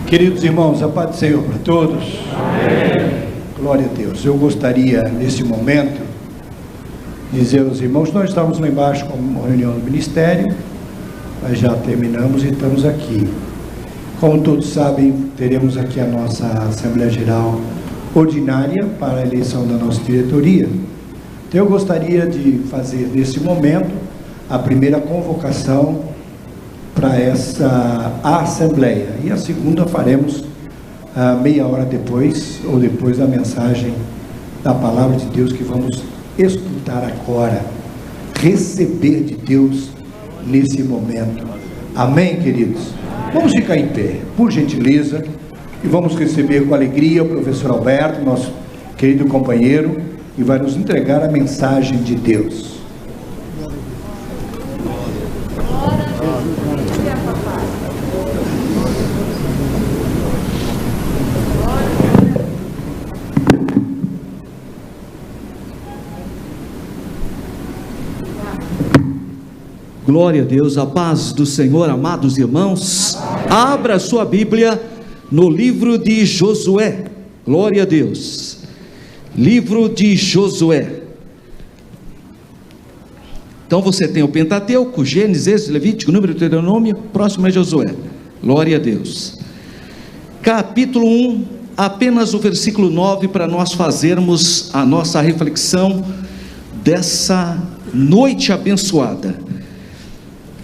Queridos irmãos, a paz do Senhor para todos. Amém. Glória a Deus. Eu gostaria, nesse momento, dizer aos irmãos, nós estávamos lá embaixo com uma reunião do ministério, mas já terminamos e estamos aqui. Como todos sabem, teremos aqui a nossa Assembleia Geral Ordinária para a eleição da nossa diretoria. Então eu gostaria de fazer, nesse momento, a primeira convocação para essa Assembleia. E a segunda faremos meia hora depois, ou depois da mensagem da Palavra de Deus que vamos escutar agora. Receber de Deus nesse momento. Amém, queridos? Vamos ficar em pé, por gentileza, e vamos receber com alegria o professor Alberto, nosso querido companheiro, e vai nos entregar a mensagem de Deus. Glória a Deus, a paz do Senhor, amados irmãos. Abra sua Bíblia no livro de Josué. Glória a Deus. Livro de Josué. Então você tem o Pentateuco, Gênesis, Êxodo, Levítico, Número, Deuteronômio, próximo é Josué. Glória a Deus. Capítulo 1, apenas o versículo 9 para nós fazermos a nossa reflexão dessa noite abençoada.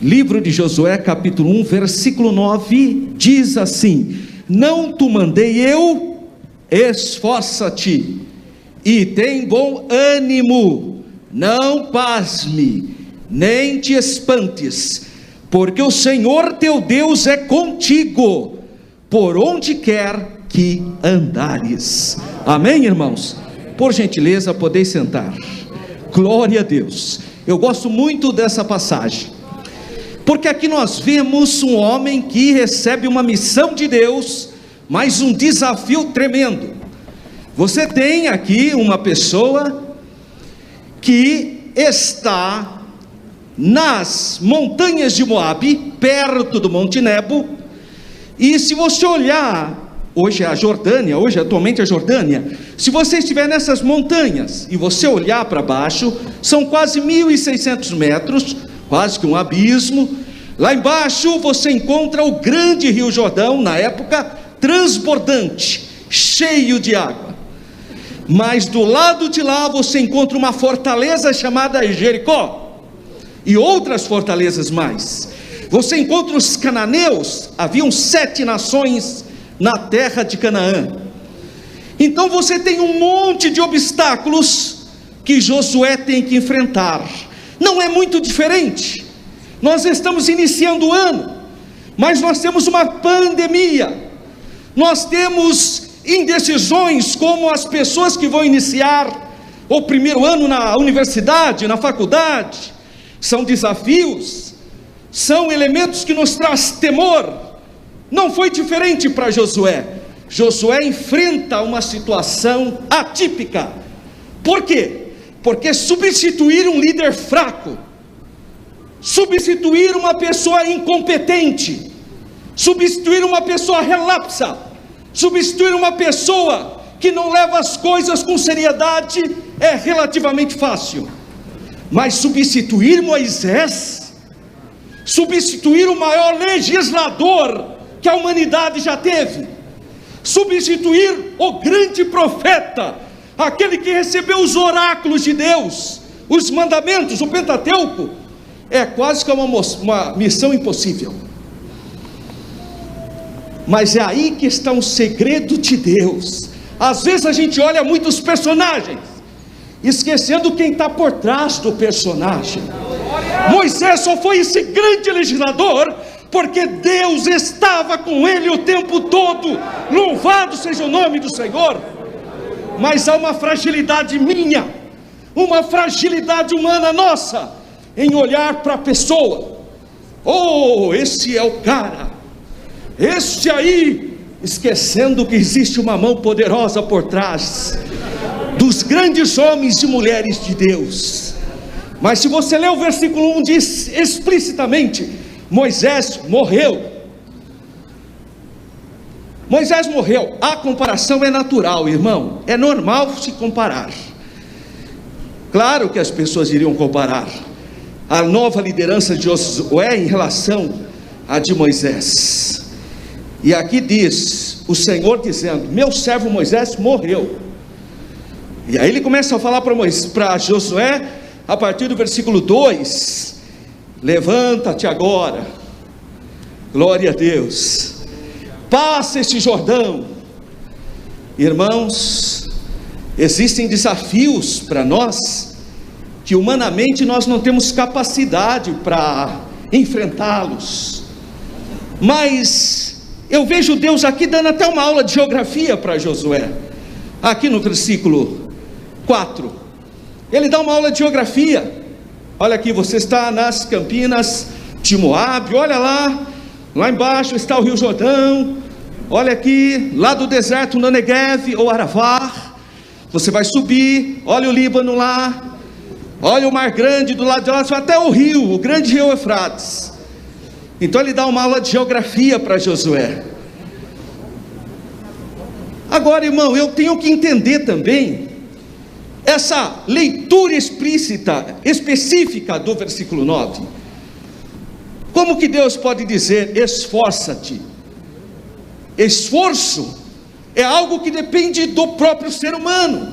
Livro de Josué, capítulo 1, versículo 9, diz assim: não te mandei eu? Esforça-te e tem bom ânimo, não pasme, nem te espantes, porque o Senhor teu Deus é contigo, por onde quer que andares. Amém, irmãos? Por gentileza, podeis sentar. Glória a Deus. Eu gosto muito dessa passagem, porque aqui nós vemos um homem que recebe uma missão de Deus, mas um desafio tremendo. Você tem aqui uma pessoa que está nas montanhas de Moabe, perto do Monte Nebo, e se você olhar, hoje é a Jordânia, atualmente a Jordânia, se você estiver nessas montanhas, e você olhar para baixo, são quase 1.600 metros, quase que um abismo. Lá embaixo você encontra o grande rio Jordão, na época transbordante, cheio de água. Mas do lado de lá você encontra uma fortaleza chamada Jericó, e outras fortalezas mais. Você encontra os cananeus, haviam 7 nações na terra de Canaã. Então você tem um monte de obstáculos que Josué tem que enfrentar. Não é muito diferente. Nós estamos iniciando o ano, mas nós temos uma pandemia, nós temos indecisões, como as pessoas que vão iniciar o primeiro ano na universidade, na faculdade. São desafios, são elementos que nos traz temor. Não foi diferente para Josué. Josué enfrenta uma situação atípica. Por quê? Porque substituir um líder fraco, substituir uma pessoa incompetente, substituir uma pessoa relapsa, substituir uma pessoa que não leva as coisas com seriedade é relativamente fácil. Mas substituir Moisés, substituir o maior legislador que a humanidade já teve, substituir o grande profeta, aquele que recebeu os oráculos de Deus, os mandamentos, o Pentateuco, é quase que uma missão impossível. Mas é aí que está um segredo de Deus. Às vezes a gente olha muitos personagens, esquecendo quem está por trás do personagem. Moisés só foi esse grande legislador porque Deus estava com ele o tempo todo. Louvado seja o nome do Senhor. Mas há uma fragilidade minha, uma fragilidade humana nossa, em olhar para a pessoa. Oh, esse é o cara, esse aí, esquecendo que existe uma mão poderosa por trás dos grandes homens e mulheres de Deus. Mas se você ler o versículo 1, diz explicitamente: Moisés morreu. Moisés morreu. A comparação é natural, irmão. É normal se comparar. Claro que as pessoas iriam comparar a nova liderança de Josué em relação à de Moisés. E aqui diz o Senhor dizendo: meu servo Moisés morreu. E aí ele começa a falar para Josué, a partir do versículo 2: levanta-te agora, glória a Deus, passa este Jordão. Irmãos, existem desafios para nós que humanamente nós não temos capacidade para enfrentá-los, mas eu vejo Deus aqui dando até uma aula de geografia para Josué. Aqui no versículo 4, ele dá uma aula de geografia. Olha aqui, você está nas campinas de Moabe, olha lá embaixo está o Rio Jordão, olha aqui, lá do deserto no Negev ou Arafá, você vai subir, olha o Líbano lá, olha o Mar Grande do lado de lá, até o rio, o grande rio Eufrates. Então ele dá uma aula de geografia para Josué. Agora, irmão, eu tenho que entender também essa leitura explícita, específica do versículo 9. Como que Deus pode dizer: esforça-te? Esforço é algo que depende do próprio ser humano,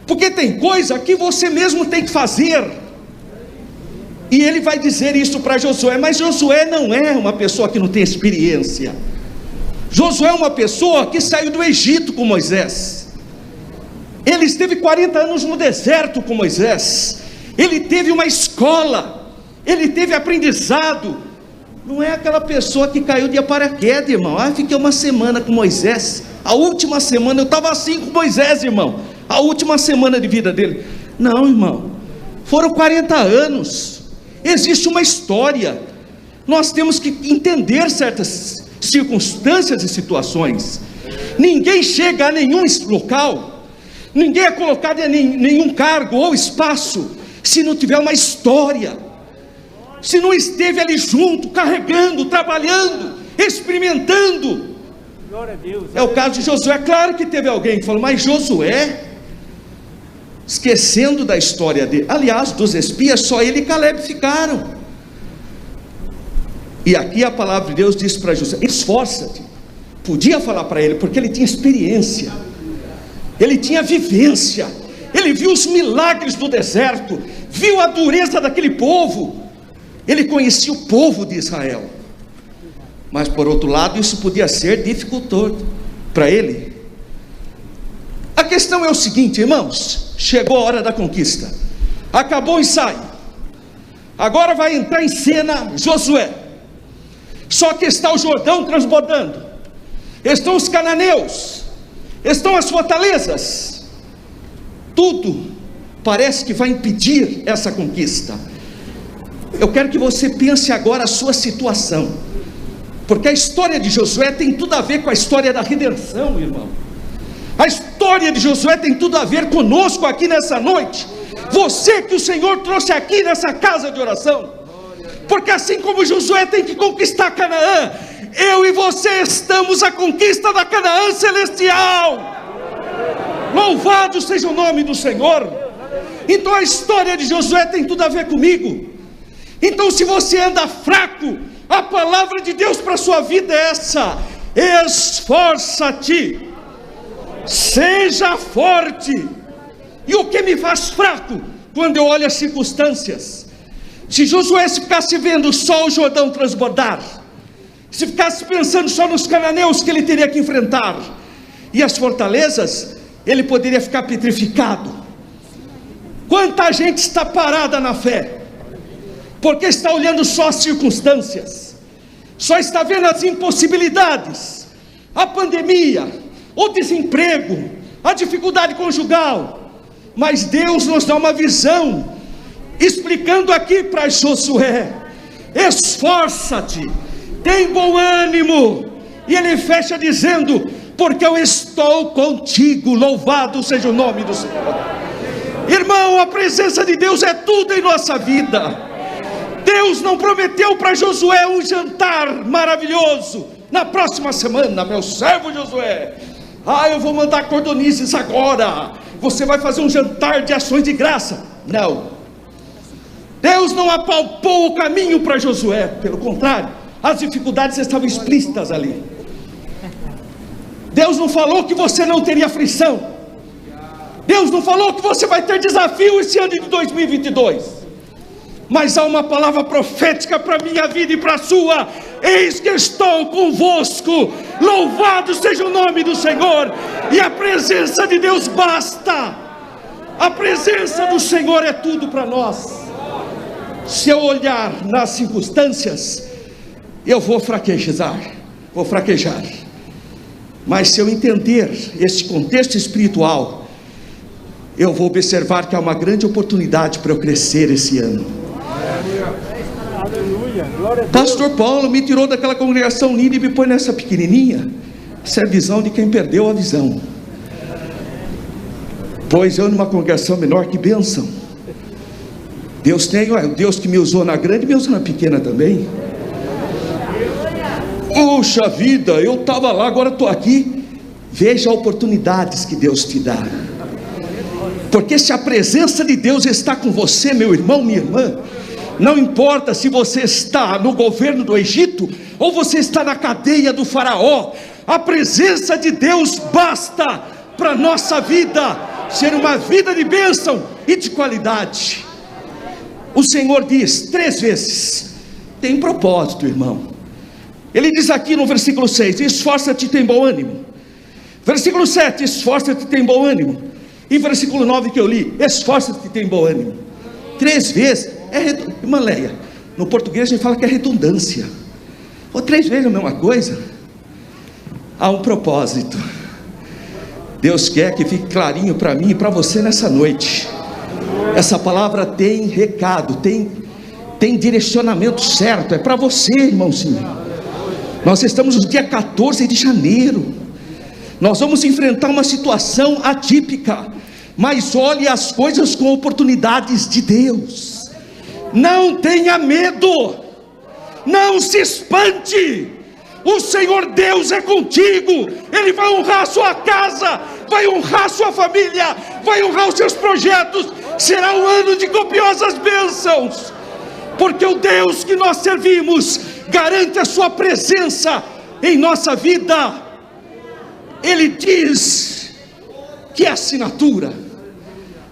porque tem coisa que você mesmo tem que fazer. E ele vai dizer isso para Josué, mas Josué não é uma pessoa que não tem experiência. Josué é uma pessoa que saiu do Egito com Moisés. Ele esteve 40 anos no deserto com Moisés. Ele teve uma escola, ele teve aprendizado. Não é aquela pessoa que caiu de paraquedas, irmão. Fiquei uma semana com Moisés. A última semana eu estava assim com Moisés, irmão. A última semana de vida dele. Não, irmão. Foram 40 anos. Existe uma história. Nós temos que entender certas circunstâncias e situações. Ninguém chega a nenhum local, ninguém é colocado em nenhum cargo ou espaço se não tiver uma história, se não esteve ali junto, carregando, trabalhando, experimentando. É o caso de Josué. Claro que teve alguém que falou, mas Josué, esquecendo da história dele. Aliás, dos espias, só ele e Caleb ficaram. E aqui a palavra de Deus diz para Josué: esforça-te. Podia falar para ele, porque ele tinha experiência, ele tinha vivência, ele viu os milagres do deserto, viu a dureza daquele povo, ele conhecia o povo de Israel. Mas por outro lado, isso podia ser dificultoso para ele. A questão é o seguinte, irmãos: chegou a hora da conquista, acabou o ensaio, agora vai entrar em cena Josué. Só que está o Jordão transbordando, estão os cananeus, estão as fortalezas, tudo parece que vai impedir essa conquista. Eu quero que você pense agora a sua situação, porque a história de Josué tem tudo a ver com a história da redenção, irmão. A história de Josué tem tudo a ver conosco aqui nessa noite. Você que o Senhor trouxe aqui nessa casa de oração. Porque assim como Josué tem que conquistar Canaã, eu e você estamos à conquista da Canaã celestial. Louvado seja o nome do Senhor. Então a história de Josué tem tudo a ver comigo. Então, se você anda fraco, a palavra de Deus para a sua vida é essa: esforça-te, seja forte. E o que me faz fraco? Quando eu olho as circunstâncias. Se Josué ficasse vendo só o Jordão transbordar, se ficasse pensando só nos cananeus que ele teria que enfrentar e as fortalezas, ele poderia ficar petrificado. Quanta gente está parada na fé, porque está olhando só as circunstâncias, só está vendo as impossibilidades, a pandemia, o desemprego, a dificuldade conjugal. Mas Deus nos dá uma visão, explicando aqui para Josué: esforça-te, tem bom ânimo. E ele fecha dizendo: porque eu estou contigo. Louvado seja o nome do Senhor. Irmão, a presença de Deus é tudo em nossa vida. Deus não prometeu para Josué um jantar maravilhoso, na próxima semana, meu servo Josué, eu vou mandar cordonizes agora, você vai fazer um jantar de ações de graça. Não, Deus não apalpou o caminho para Josué, pelo contrário, as dificuldades estavam explícitas ali. Deus não falou que você não teria aflição, Deus não falou que você vai ter desafio esse ano de 2022, mas há uma palavra profética para a minha vida e para a sua: eis que estou convosco, louvado seja o nome do Senhor. E a presença de Deus basta, a presença do Senhor é tudo para nós. Se eu olhar nas circunstâncias, eu vou fraquejar, mas se eu entender esse contexto espiritual, eu vou observar que há uma grande oportunidade para eu crescer esse ano. Pastor Paulo me tirou daquela congregação linda e me põe nessa pequenininha. Essa é a visão de quem perdeu a visão. Pois eu numa congregação menor, que bênção. Deus tem, Deus que me usou na grande, me usou na pequena também. Puxa vida, eu estava lá, agora estou aqui. Veja oportunidades que Deus te dá. Porque se a presença de Deus está com você, meu irmão, minha irmã, não importa se você está no governo do Egito ou você está na cadeia do faraó, a presença de Deus basta para a nossa vida ser uma vida de bênção e de qualidade. O Senhor diz 3 vezes, tem propósito, irmão. Ele diz aqui no versículo 6, esforça-te e tem bom ânimo. Versículo 7, esforça-te e tem bom ânimo. E versículo 9 que eu li, esforça-te e tem bom ânimo. 3 vezes, irmã Leia, no português a gente fala que é redundância. Ou 3 vezes a mesma coisa. Há um propósito. Deus quer que fique clarinho para mim e para você nessa noite. Essa palavra tem recado, tem direcionamento certo, é para você, irmãozinho. Nós estamos no dia 14 de janeiro. Nós vamos enfrentar uma situação atípica, mas olhe as coisas com oportunidades de Deus. Não tenha medo, não se espante. O Senhor Deus é contigo. Ele vai honrar a sua casa, vai honrar a sua família, vai honrar os seus projetos. Será um ano de copiosas bênçãos, porque o Deus que nós servimos garante a sua presença em nossa vida. Ele diz que é assinatura.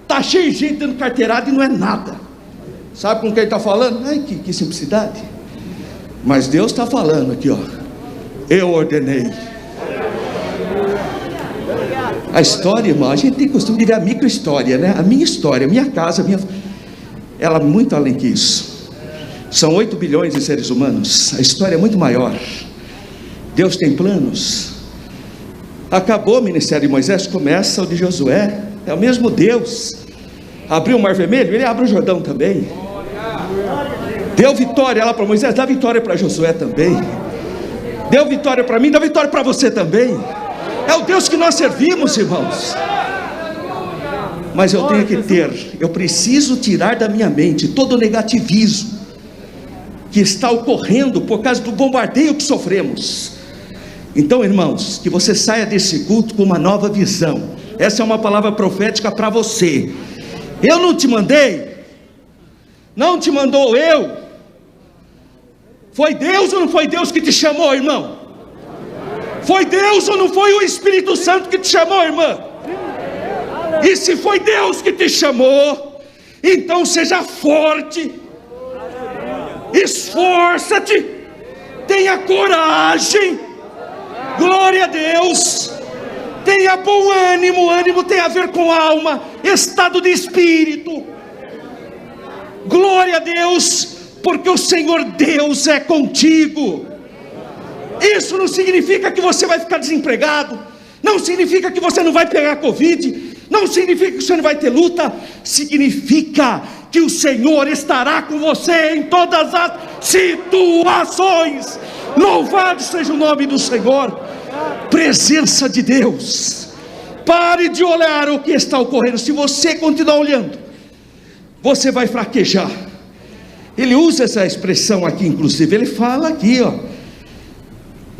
Está cheio de gente dando carteirada e não é nada. Sabe com quem ele está falando? Ai, que simplicidade. Mas Deus está falando aqui, ó. Eu ordenei. A história, irmão, a gente tem costume de ver a micro-história, né? A minha história, a minha casa, ela é muito além que isso. São 8 bilhões de seres humanos. A história é muito maior. Deus tem planos. Acabou o ministério de Moisés, começa o de Josué. É o mesmo Deus. Abriu o Mar Vermelho, ele abre o Jordão também. Deu vitória lá para Moisés, dá vitória para Josué também. Deu vitória para mim, dá vitória para você também. É o Deus que nós servimos, irmãos. Mas eu tenho que eu preciso tirar da minha mente todo o negativismo que está ocorrendo por causa do bombardeio que sofremos. Então, irmãos, que você saia desse culto com uma nova visão. Essa é uma palavra profética para você. Eu não te mandei, não te mandou eu. Foi Deus ou não foi Deus que te chamou, irmão? Foi Deus ou não foi o Espírito Santo que te chamou, irmã? E se foi Deus que te chamou, então seja forte, esforça-te, tenha coragem. Glória a Deus. Tenha bom ânimo. Ânimo tem a ver com alma, estado de espírito. Glória a Deus, porque o Senhor Deus é contigo. Isso não significa que você vai ficar desempregado, não significa que você não vai pegar Covid, não significa que você não vai ter luta. Significa que o Senhor estará com você em todas as situações. Louvado seja o nome do Senhor. Presença de Deus. Pare de olhar o que está ocorrendo. Se você continuar olhando, você vai fraquejar. Ele usa essa expressão aqui, inclusive. Ele fala aqui, ó.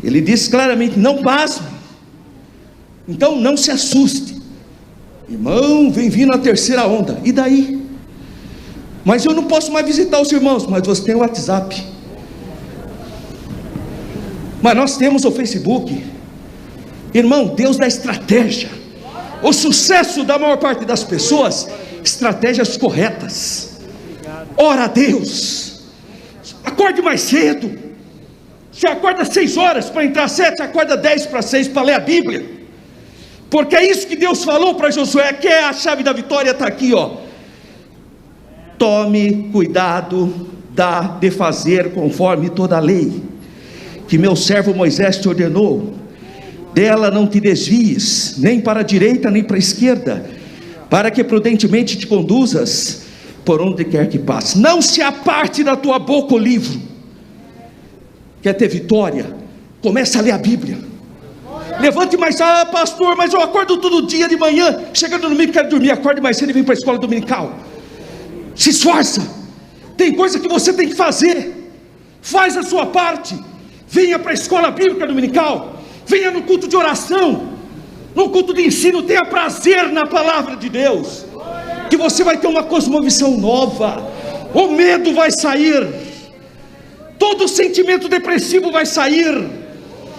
Ele diz claramente: não pasme. Então não se assuste. Irmão, vem vindo a terceira onda. E daí? Mas eu não posso mais visitar os irmãos. Mas você tem o WhatsApp. Mas nós temos o Facebook. Irmão, Deus dá estratégia. O sucesso da maior parte das pessoas, estratégias corretas. Ora a Deus. Acorde mais cedo. Você acorda 6 horas para entrar às 7, acorda 10 para 6 para ler a Bíblia. Porque é isso que Deus falou para Josué, que é a chave da vitória, está aqui, ó. Tome cuidado de fazer conforme toda a lei que meu servo Moisés te ordenou. Dela não te desvies, nem para a direita nem para a esquerda, para que prudentemente te conduzas por onde quer que passe. Não se aparte da tua boca o livro. Quer ter vitória? Começa a ler a Bíblia. Levante mais, pastor, mas eu acordo todo dia de manhã, chega no domingo, quero dormir, acorde mais cedo e vem para a escola dominical. Se esforça. Tem coisa que você tem que fazer. Faz a sua parte. Venha para a escola bíblica dominical. Venha no culto de oração, no culto de ensino. Tenha prazer na palavra de Deus, que você vai ter uma cosmovisão nova. O medo vai sair, todo sentimento depressivo vai sair,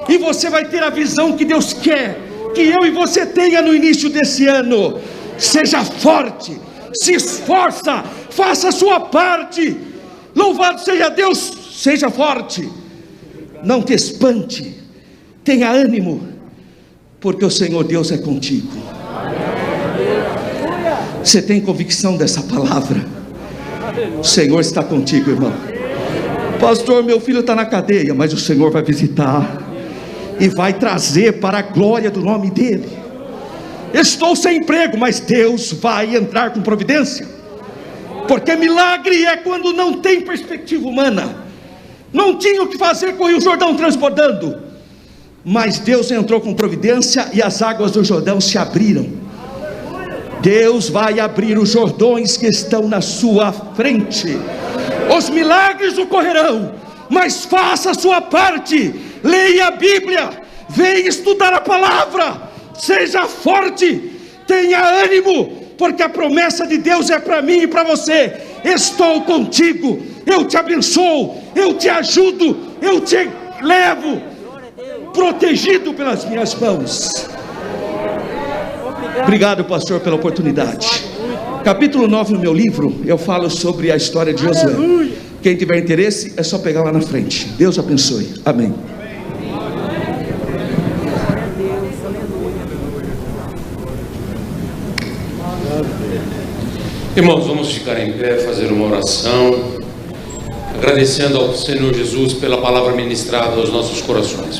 e você vai ter a visão que Deus quer que eu e você tenha no início desse ano. Seja forte, se esforça, faça a sua parte. Louvado seja Deus. Seja forte, não te espante, tenha ânimo, porque o Senhor Deus é contigo. Você tem convicção dessa palavra? O Senhor está contigo, irmão. Pastor, meu filho está na cadeia, mas o Senhor vai visitar e vai trazer para a glória do nome dele. Estou sem emprego, mas Deus vai entrar com providência, porque milagre é quando não tem perspectiva humana. Não tinha o que fazer com o Rio Jordão transbordando, mas Deus entrou com providência e as águas do Jordão se abriram. Deus vai abrir os Jordões que estão na sua frente. Os milagres ocorrerão, mas faça a sua parte. Leia a Bíblia, venha estudar a palavra, seja forte, tenha ânimo, porque a promessa de Deus é para mim e para você. Estou contigo, eu te abençoo, eu te ajudo, eu te levo, protegido pelas minhas mãos. Obrigado, pastor, pela oportunidade. Capítulo 9 no meu livro, eu falo sobre a história de Josué. Quem tiver interesse, é só pegar lá na frente. Deus abençoe, amém. Irmãos, vamos ficar em pé, fazer uma oração, agradecendo ao Senhor Jesus pela palavra ministrada aos nossos corações.